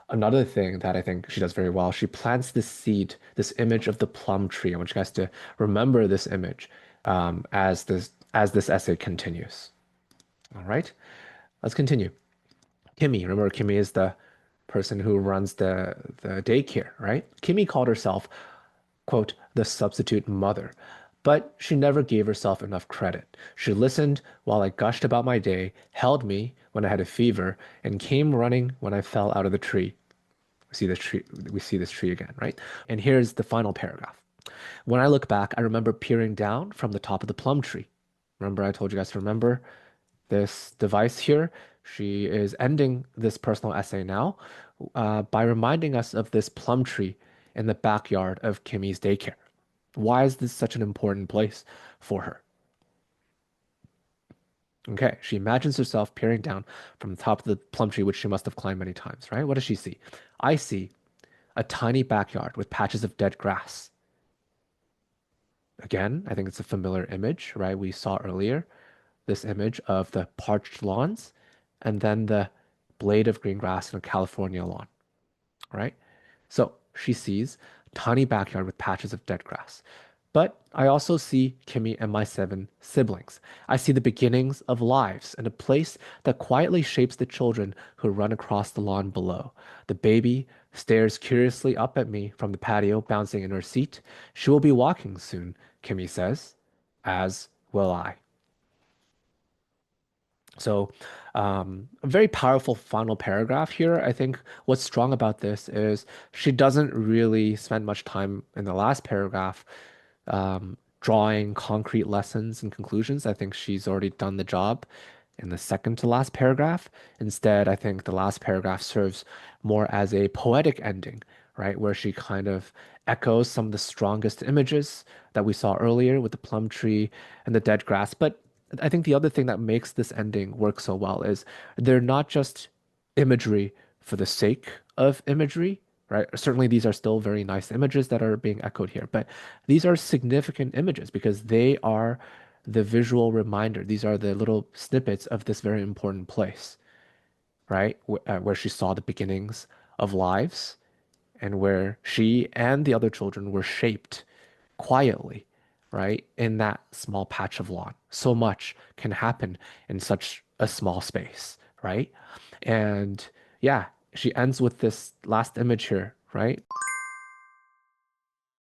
Another thing that I think she does very well, she plants this seed, this image of the plum tree. I want you guys to remember this image as this essay continues. All right, let's continue. Kimmy, remember Kimmy is the person who runs the daycare, right? Kimmy called herself, quote, the substitute mother, but she never gave herself enough credit. She listened while I gushed about my day, held me when I had a fever, and came running when I fell out of the tree. We see this tree again, right? And here's the final paragraph. When I look back, I remember peering down from the top of the plum tree. Remember, I told you guys to remember this device here. She is ending this personal essay now by reminding us of this plum tree in the backyard of Kimmy's daycare. Why is this such an important place for her? Okay, she imagines herself peering down from the top of the plum tree, which she must have climbed many times, right? What does she see? I see a tiny backyard with patches of dead grass. Again, I think it's a familiar image, right? We saw earlier this image of the parched lawns and then the blade of green grass in a California lawn, right? So she sees tiny backyard with patches of dead grass. But I also see Kimmy and my 7 siblings. I see the beginnings of lives and a place that quietly shapes the children who run across the lawn below. The baby stares curiously up at me from the patio, bouncing in her seat. She will be walking soon, Kimmy says, as will I. So, a very powerful final paragraph here. I think what's strong about this is she doesn't really spend much time in the last paragraph drawing concrete lessons and conclusions. I think she's already done the job in the second to last paragraph. Instead, I think the last paragraph serves more as a poetic ending, right? Where she kind of echoes some of the strongest images that we saw earlier with the plum tree and the dead grass. But I think the other thing that makes this ending work so well is they're not just imagery for the sake of imagery, right? Certainly, these are still very nice images that are being echoed here, but these are significant images because they are the visual reminder. These are the little snippets of this very important place, right? Where she saw the beginnings of lives and where she and the other children were shaped quietly, right? In that small patch of lawn. So much can happen in such a small space, right? And yeah, she ends with this last image here, right?